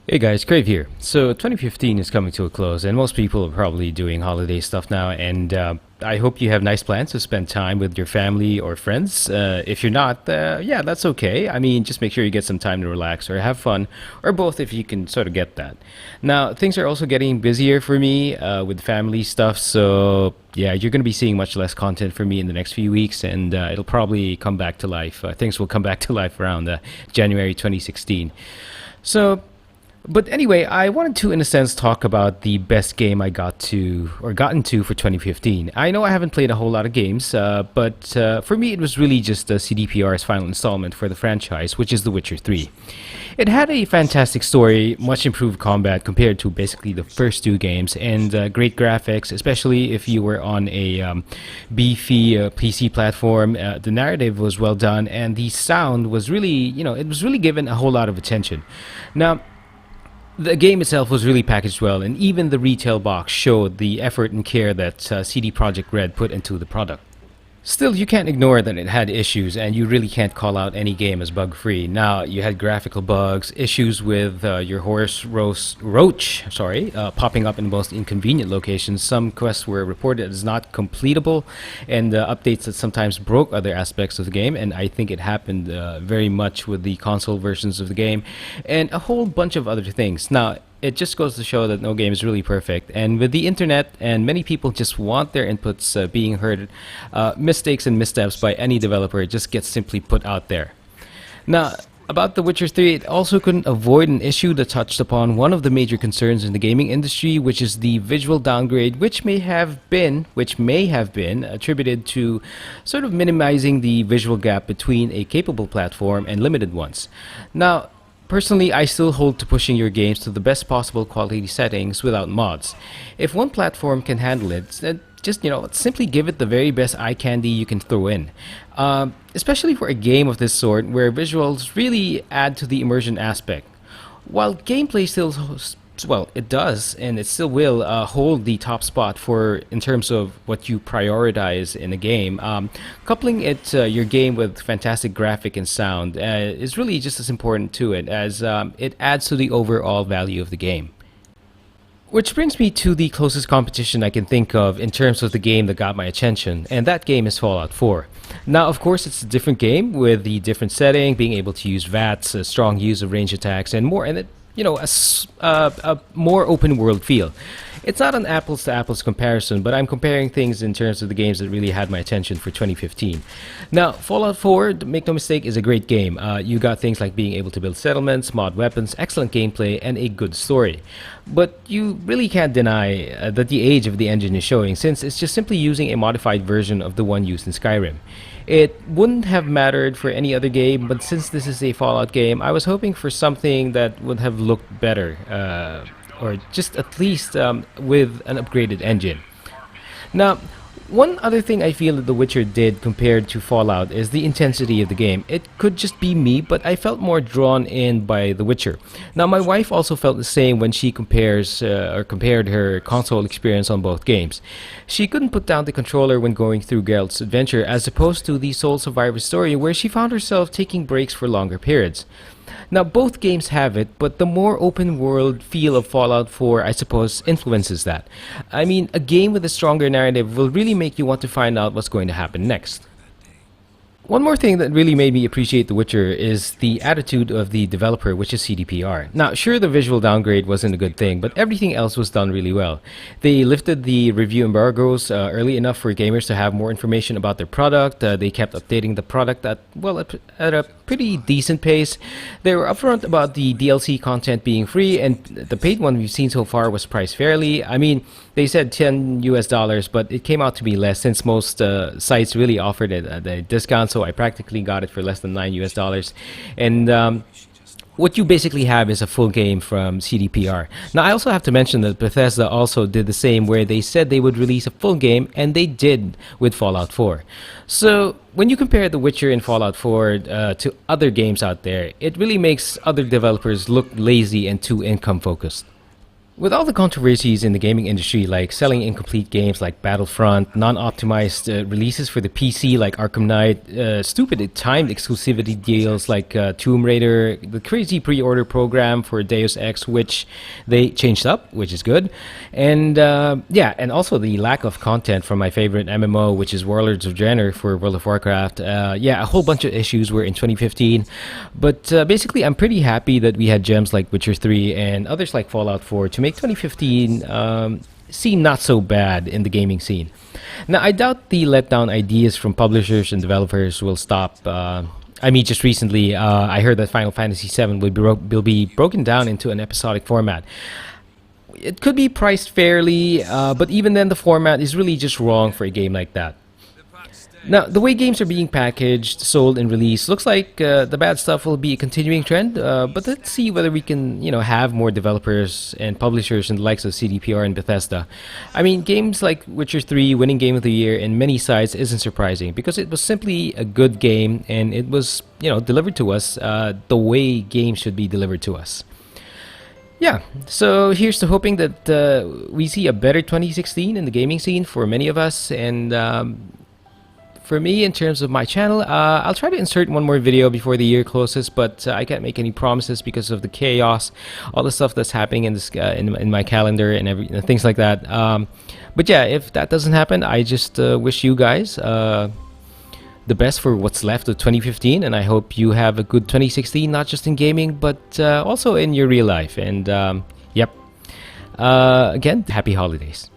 Hey guys, Crave here. So 2015 is coming to a close, and most people are probably doing holiday stuff now. And I hope you have nice plans to spend time with your family or friends. If you're not, yeah, that's okay. I mean, just make sure you get some time to relax or have fun, or both if you can sort of get that. Now, things are also getting busier for me with family stuff, so yeah, you're going to be seeing much less content from me in the next few weeks, and it'll probably come back to life. Things will come back to life around January 2016. So but anyway, I wanted to, in a sense, talk about the best game I got to or got into for 2015. I know I haven't played a whole lot of games, but for me, it was really just CDPR's final installment for the franchise, which is The Witcher 3. It had a fantastic story, much improved combat compared to basically the first two games, and great graphics, especially if you were on a beefy PC platform. The narrative was well done, and the sound was really, it was really given a whole lot of attention. Now, the game itself was really packaged well, and even the retail box showed the effort and care that CD Projekt Red put into the product. Still, you can't ignore that it had issues, and you really can't call out any game as bug-free. Now, you had graphical bugs, issues with your roach, popping up in the most inconvenient locations. Some quests were reported as not completable, and updates that sometimes broke other aspects of the game, and I think it happened very much with the console versions of the game, and a whole bunch of other things. Now, it just goes to show that no game is really perfect. And with the internet, and many people just want their inputs being heard, mistakes and missteps by any developer just gets simply put out there. Now, about The Witcher 3, it also couldn't avoid an issue that touched upon one of the major concerns in the gaming industry, which is the visual downgrade, which may have been attributed to sort of minimizing the visual gap between a capable platform and limited ones. Now, personally, I still hold to pushing your games to the best possible quality settings without mods. If one platform can handle it, then just simply give it the very best eye candy you can throw in. Especially for a game of this sort, where visuals really add to the immersion aspect. While gameplay still well, it does, and it still will hold the top spot for in terms of what you prioritize in a game. Coupling your game with fantastic graphic and sound is really just as important to it as it adds to the overall value of the game. Which brings me to the closest competition I can think of in terms of the game that got my attention, and that game is Fallout 4. Now, of course, it's a different game with the different setting, being able to use VATS, a strong use of range attacks, and more, and it a more open world feel. It's not an apples to apples comparison, but I'm comparing things in terms of the games that really had my attention for 2015. Now, Fallout 4, make no mistake, is a great game. You got things like being able to build settlements, mod weapons, excellent gameplay, and a good story. But you really can't deny that the age of the engine is showing, since it's just simply using a modified version of the one used in Skyrim. It wouldn't have mattered for any other game, but since this is a Fallout game, I was hoping for something that would have looked better, or just at least with an upgraded engine. Now, one other thing I feel that The Witcher did compared to Fallout is the intensity of the game. It could just be me, but I felt more drawn in by The Witcher. Now, my wife also felt the same when she compared her console experience on both games. She couldn't put down the controller when going through Geralt's adventure, as opposed to the Soul Survivor story, where she found herself taking breaks for longer periods. Now, both games have it, but the more open world feel of Fallout 4, I suppose, influences that. I mean, a game with a stronger narrative will really make you want to find out what's going to happen next. One more thing that really made me appreciate The Witcher is the attitude of the developer, which is CDPR. Now, sure, the visual downgrade wasn't a good thing, but everything else was done really well. They lifted the review embargoes early enough for gamers to have more information about their product. They kept updating the product at a pretty decent pace. They were upfront about the DLC content being free, and the paid one we've seen so far was priced fairly. I mean, they said $10, but it came out to be less, since most sites really offered it at a discount, so I practically got it for less than $9. And what you basically have is a full game from CDPR. Now, I also have to mention that Bethesda also did the same, where they said they would release a full game, and they did with Fallout 4. So, when you compare The Witcher and Fallout 4 to other games out there, it really makes other developers look lazy and too income focused. With all the controversies in the gaming industry, like selling incomplete games like Battlefront, non-optimized releases for the PC like Arkham Knight, stupid timed exclusivity deals like Tomb Raider, the crazy pre-order program for Deus Ex, which they changed up, which is good, and yeah, and also the lack of content from my favorite MMO, which is Warlords of Draenor for World of Warcraft. Yeah, a whole bunch of issues were in 2015, but basically, I'm pretty happy that we had gems like Witcher 3 and others like Fallout 4 to make 2015 seem not so bad in the gaming scene. Now, I doubt the letdown ideas from publishers and developers will stop. I mean, just recently, I heard that Final Fantasy VII will be broken down into an episodic format. It could be priced fairly, but even then, the format is really just wrong for a game like that. Now, the way games are being packaged, sold, and released looks like the bad stuff will be a continuing trend. But let's see whether we can, have more developers and publishers and the likes of CDPR and Bethesda. I mean, games like Witcher 3 winning Game of the Year in many sites isn't surprising because it was simply a good game and it was, delivered to us the way games should be delivered to us. Yeah, so here's to hoping that we see a better 2016 in the gaming scene for many of us. And for me, in terms of my channel, I'll try to insert one more video before the year closes, but I can't make any promises because of the chaos, all the stuff that's happening in this in my calendar and things like that. But yeah, if that doesn't happen, I just wish you guys the best for what's left of 2015, and I hope you have a good 2016, not just in gaming, but also in your real life. And yep, again, happy holidays.